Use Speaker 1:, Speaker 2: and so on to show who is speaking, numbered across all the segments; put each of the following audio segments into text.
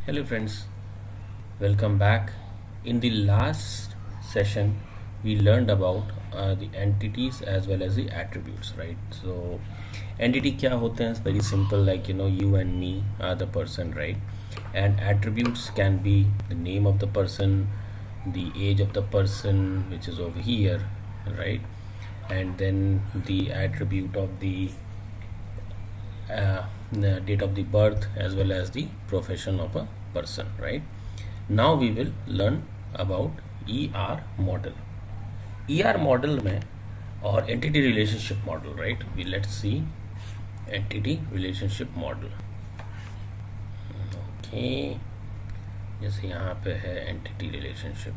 Speaker 1: Hello friends, welcome back. In the last session, we learned about the entities as well as the attributes, right? So, entity क्या होते हैं? It's very simple, like you and me are the person, right? And attributes can be the name of the person, the age of the person, which is over here, right? And then the attribute of the date of the birth as well as the profession of a person, right? Now we will learn about ER model. ER model में और entity relationship model, right? Let's see entity relationship model. Okay, जैसे यहाँ पे है entity relationship,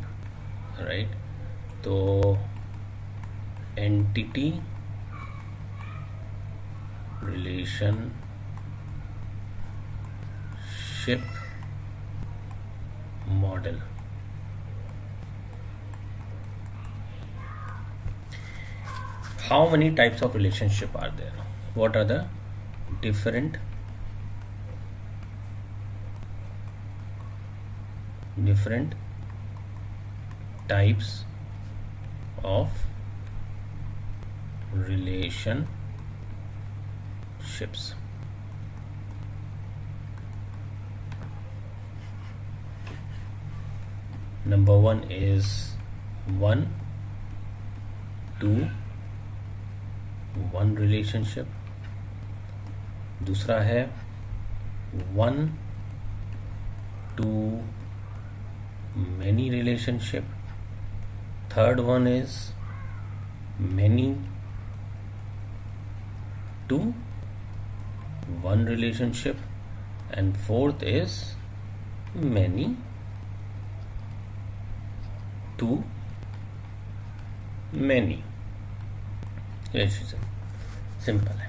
Speaker 1: right? तो entity relationship model. How many types of relationship are there? What are the different types of relationships? Number one is 1-to-1 relationship. दूसरा है 1-to-many relationship. Third one is many-to-1 relationship, and fourth is many-to-many relationship. Simple है,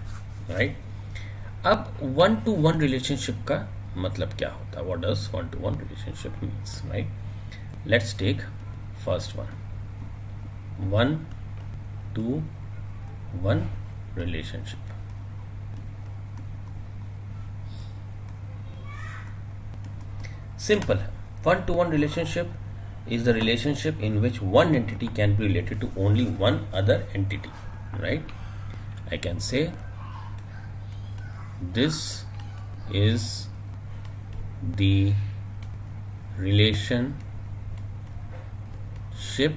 Speaker 1: right? अब 1-to-1 relationship का मतलब क्या होता है? What does 1-to-1 relationship means, right? Let's take first one. 1-to-1 relationship. Simple है. 1-to-1 relationship is the relationship in which one entity can be related to only one other entity, right? I can say this is the relationship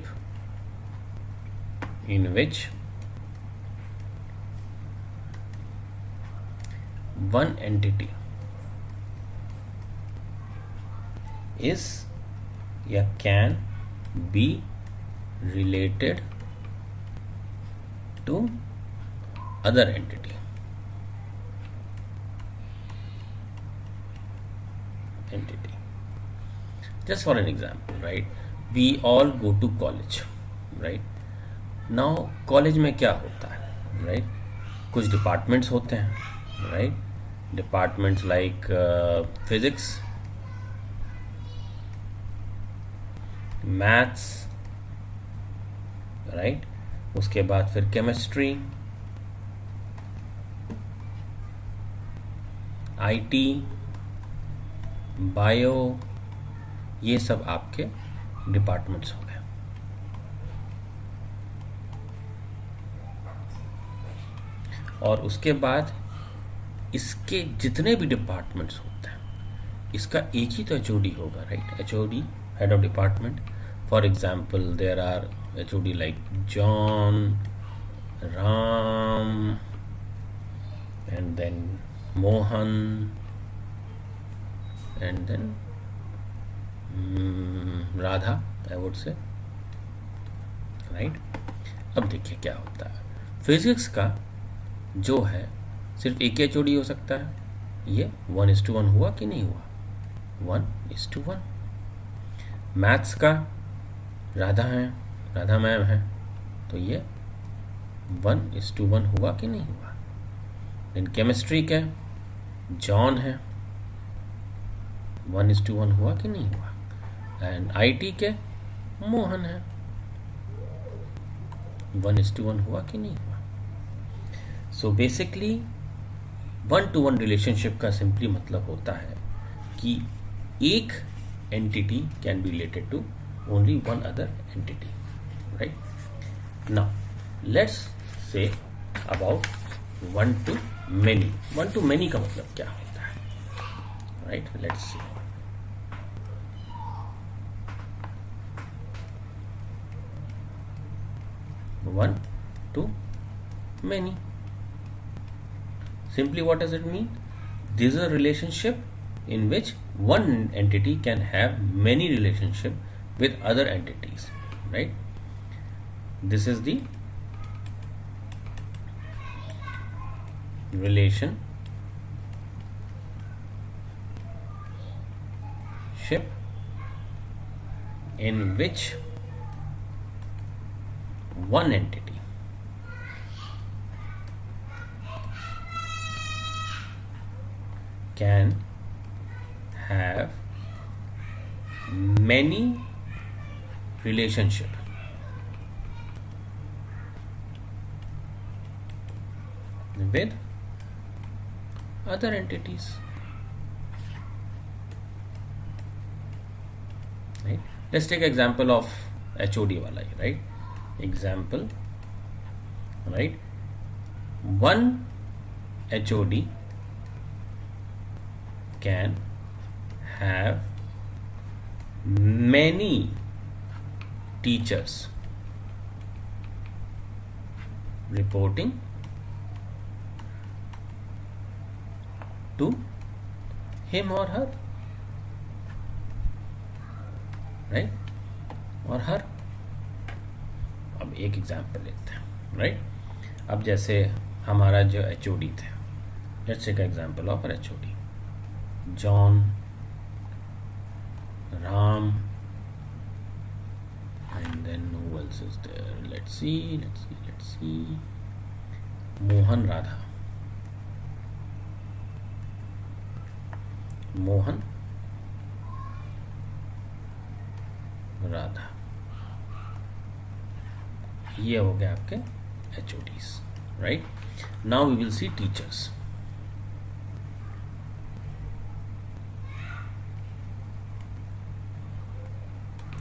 Speaker 1: in which one entity is या can be related to other entity. Just for an example, right? We all go to college, right? Now college में क्या होता है, right? कुछ departments होते हैं, right? Departments like physics, maths, right? उसके बाद फिर केमिस्ट्री, आईटी, बायो, ये सब आपके डिपार्टमेंट्स हो गए. और उसके बाद इसके जितने भी डिपार्टमेंट्स होते हैं, इसका एक ही तो एचओडी होगा, right? HOD, head of department. For example, there are HOD like John, Ram, and then Mohan, and then Radha, I would say, right? अब देखिए क्या होता है. फिजिक्स का जो है सिर्फ एक HOD हो सकता है. ये 1:1 हुआ कि नहीं हुआ? 1:1. मैथ्स का राधा मैम है, तो ये 1:1 हुआ कि नहीं हुआ? देन केमिस्ट्री के जॉन है, 1:1 हुआ कि नहीं हुआ? एंड आईटी के मोहन है, 1:1 हुआ कि नहीं हुआ? सो बेसिकली 1-to-1 रिलेशनशिप का सिंपली मतलब होता है कि एक entity can be related to only one other entity, right? Now let's say about one to many. One to many का मतलब क्या होता है, right? Let's see. One to many. Simply, what does it mean? This is a relationship in which one entity can have many relationship with other entities, right? This is the relationship in which one entity can have many relationship with other entities, right? Let's take example of HOD wala, right? Example, right? One HOD can have many teachers reporting to him or her, right? और हर, अब एक example लेते हैं, right? अब जैसे हमारा जो HOD थे, let's take example of HOD John, Ram, and then who else is there? Let's see. Mohan, Radha. Mohan, Radha. ये हो गया आपके HODs, right? Now we will see teachers.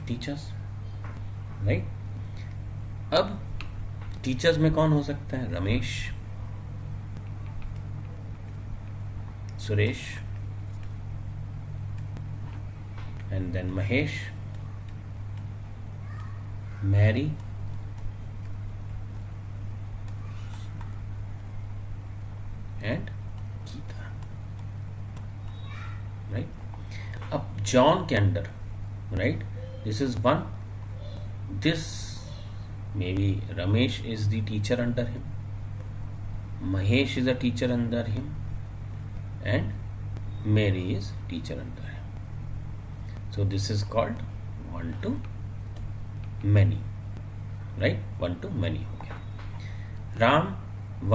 Speaker 1: Teachers, right? अब टीचर्स में कौन हो सकता है? Ramesh, Suresh, and then Mahesh, Mary, and Geeta, right? अब जॉन के under, right, this is one, this maybe Ramesh is the teacher under him, Mahesh is a teacher under him, and Mary is teacher under him. So this is called one to many, right? One to many हो गया. Ram,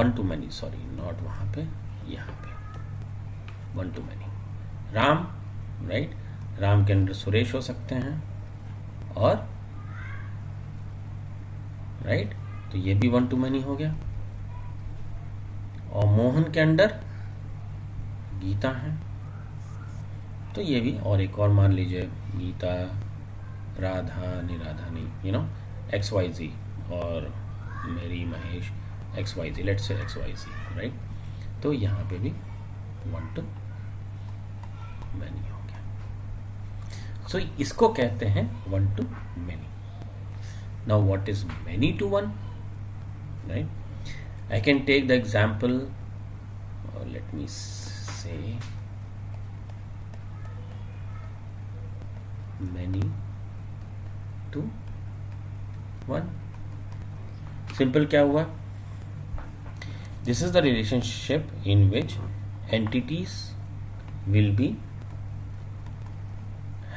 Speaker 1: one to many, sorry, not वहाँ पे, यहाँ पे one to many. Ram, right? Ram के अंदर सुरेश हो सकते हैं, और राइट, तो ये भी वन टू मैनी हो गया. और मोहन के अंडर गीता है, तो ये भी, और एक और मान लीजिए गीता, राधा नहीं, XYZ, और मेरी, Mahesh, XYZ, let's say XYZ, right? तो यहाँ पे भी वन टू मैनी हो गया. सो इसको कहते हैं one to many. Now what is many to one, right? I can take the example, let me say many to one. Simple क्या हुआ? This is the relationship in which entities will be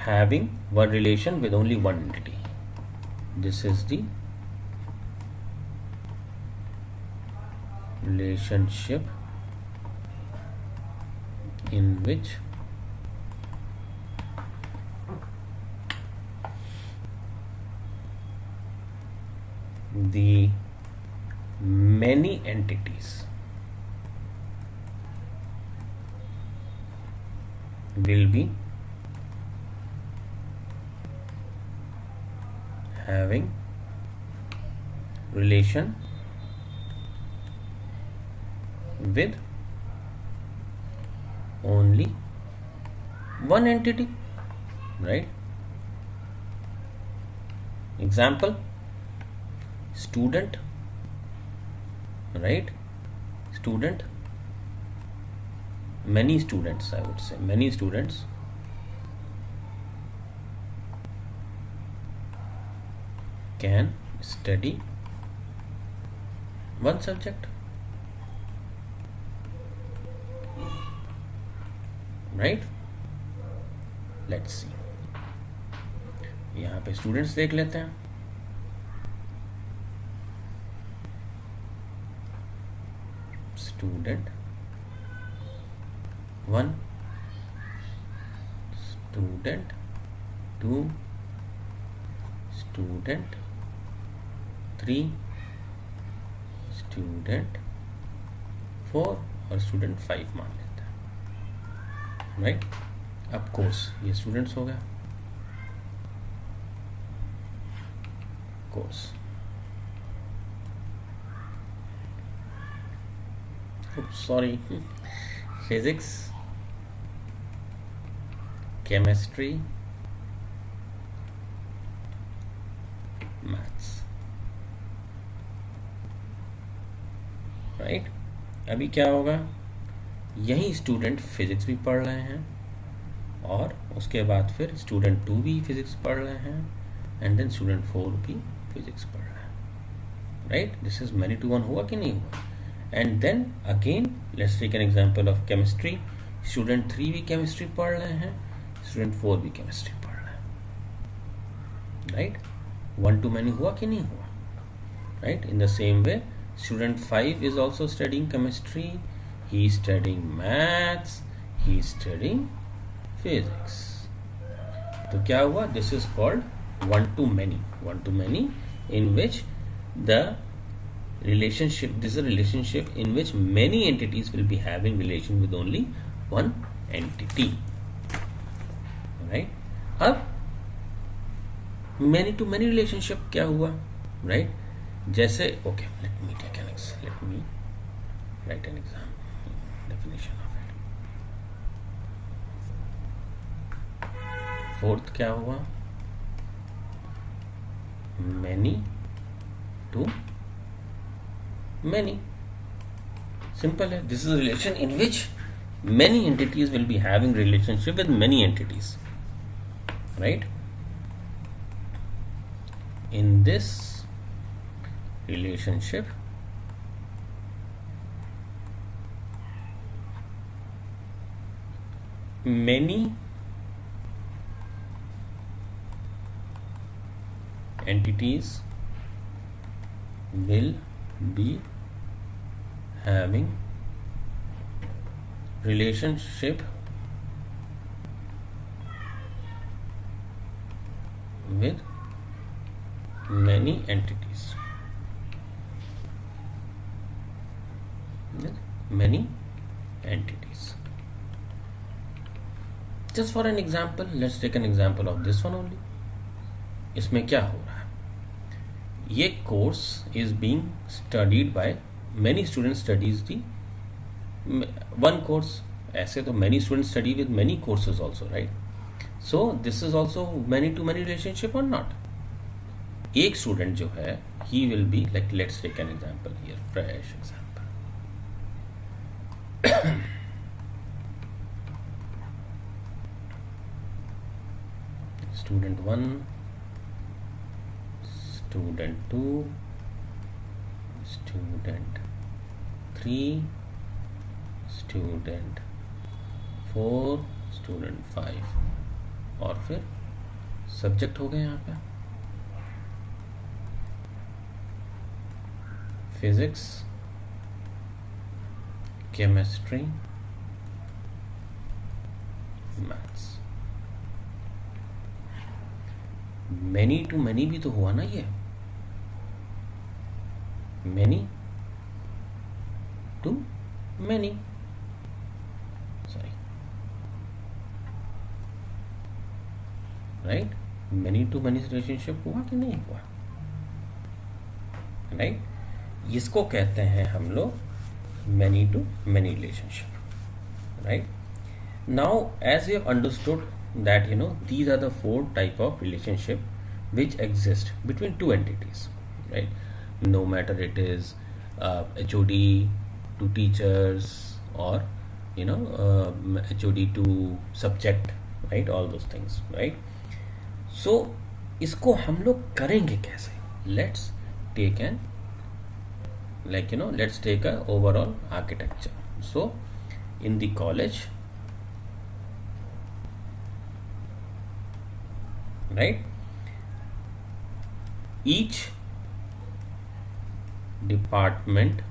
Speaker 1: having one relation with only one entity. This is the relationship in which the many entities will be having relation with only one entity, right? Example, student, right? Student, many students, I would say many students can study one subject, right? Let's see, यहाँ पे students देख लेते हैं. Student 1, student 2, student 3, student 4 और student 5 मान लेते हैं, right? अब कोर्स, ये स्टूडेंट्स हो गया. Course, sorry, physics, chemistry, maths, right? अभी क्या होगा, यही स्टूडेंट फिजिक्स भी पढ़ रहे हैं और उसके बाद फिर स्टूडेंट 2 भी फिजिक्स पढ़ रहे हैं एंड देन स्टूडेंट 4 भी फिजिक्स पढ़ रहे हैं, right? This is many to one, हुआ कि नहीं हुआ? And then again let's take an example of chemistry. Student 3 भी केमिस्ट्री पढ़ रहे हैं, स्टूडेंट 4 भी केमिस्ट्री पढ़ रहे हैं, राइट? 1 to many हुआ कि नहीं हुआ, right? In the same way student 5 is also studying chemistry, he is studying maths, he is studying physics. तो क्या हुआ, this is called 1 to many. 1 to many in which the relationship, this is a relationship in which many entities will be having relation with only one entity, right? अब many to many relationship क्या हुआ, right? जैसे okay, let me write an example, definition of it. Fourth क्या हुआ, many to many. Simple है. This is a relation in which many entities will be having relationship with many entities, right? In this relationship many entities will be having relationship with many entities. Many entities. Just for an example, let's take an example of this one only. इसमें क्या हो रहा है, ये course is being studied by many students studies the one course. ऐसे तो many students study with many courses also, right? So this is also many to many relationship और not. एक स्टूडेंट जो है he will be like, let's take an example here, fresh example. Student 1, student 2, student 3, student 4, student 5 और फिर subject हो गए यहाँ पे physics, chemistry, maths. Many to many भी तो हुआ ना ये, many to many, sorry, right? Many to many relationship हुआ कि नहीं हुआ, राइट? इसको कहते हैं हम लोग many to many relationship, right? Now, as you have understood that these are the 4 type of relationship which exist between two entities, right? No matter it is HOD to teachers or HOD to subject, right? All those things, right? So इसको हम लोग करेंगे कैसे? Let's take an let's take a overall architecture. So in the college, right, each department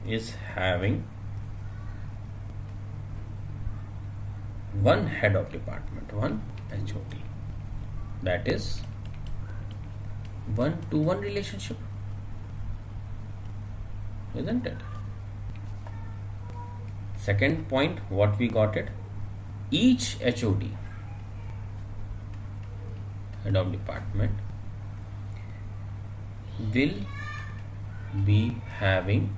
Speaker 1: is having one head of department, one HOD. That is 1-to-1 relationship, isn't it? Second point, what we got it, each HOD, head of department, will be having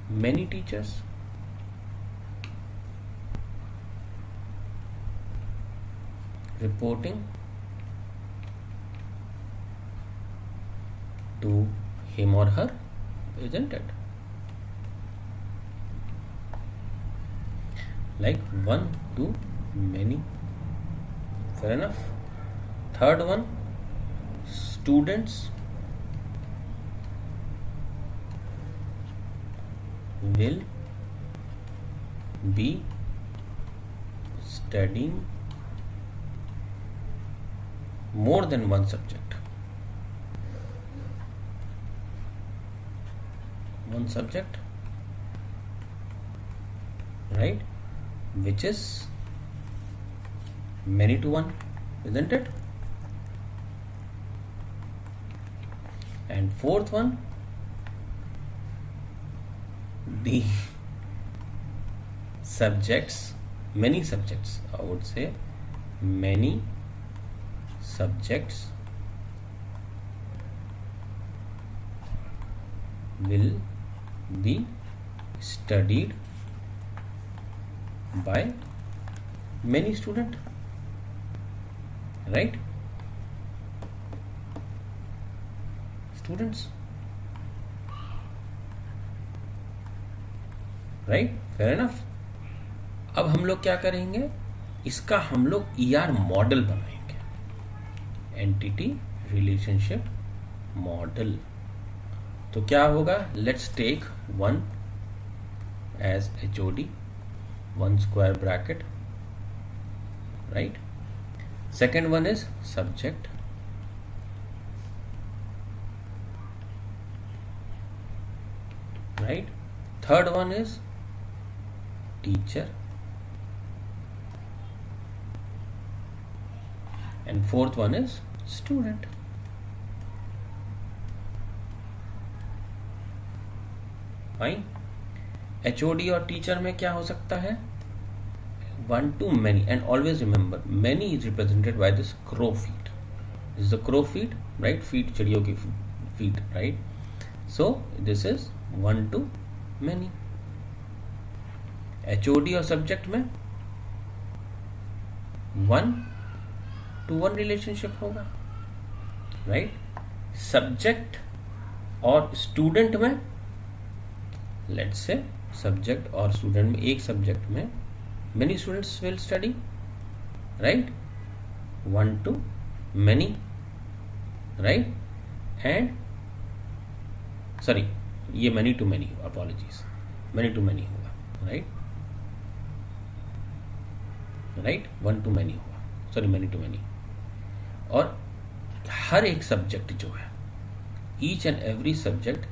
Speaker 1: many teachers, reporting to him or her, isn't it? Like 1-to-many. Fair enough. Third one, students will be studying more than one subject. One subject, right? Which is many to one, isn't it? And fourth one, the subjects, many subjects, I would say many subjects will be studied by many students, right? Students, right? Fair enough. अब हम लोग क्या करेंगे, इसका हम लोग ER model बनाएंगे, entity relationship model. तो क्या होगा, let's take one as HOD, one square bracket, right? Second one is subject, right? Third one is teacher, and fourth one is student. Fine. HOD और टीचर में क्या हो सकता है, 1-to-many, and always remember many is represented by this crow feet. This is the crow feet, right? Feet, चिड़ियों की feet, right? So this is 1-to-many. HOD और subject में 1-to-1 रिलेशनशिप होगा, राइट? सब्जेक्ट और स्टूडेंट में, let's say subject और student में, एक सब्जेक्ट में many students will study, right? 1-to-many, right? And sorry, ये many to many, apologies, many to many होगा, right? Right? 1-to-many होगा, sorry, many to many. और हर एक सब्जेक्ट जो है, each and every subject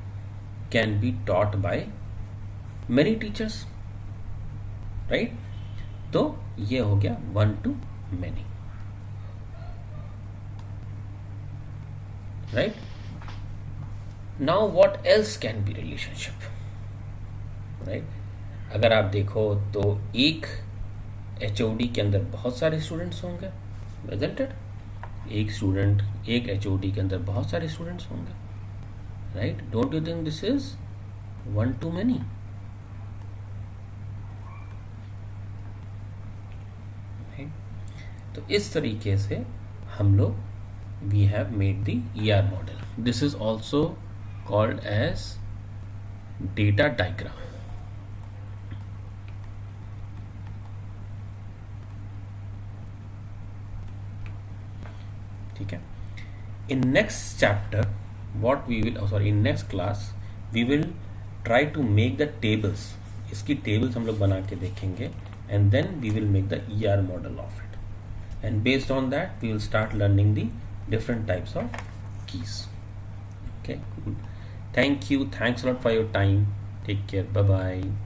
Speaker 1: can be taught by many teachers, right? तो ये हो गया 1-to-many, right? Now what else can be relationship, right? अगर आप देखो तो एक HOD के अंदर बहुत सारे स्टूडेंट्स होंगे, isn't it? एक HOD के अंदर बहुत सारे स्टूडेंट्स होंगे, right? Don't you think this is one to many? तो इस तरीके से हम लोग we have made the ER model. This is also called as data diagram. ठीक है. In next chapter what we will, in next class we will try to make the tables. इसकी tables हम लोग बना के देखेंगे and then we will make the ER model of it, and based on that we will start learning the different types of keys. Okay, cool. Thank you, thanks a lot for your time. Take care, bye bye.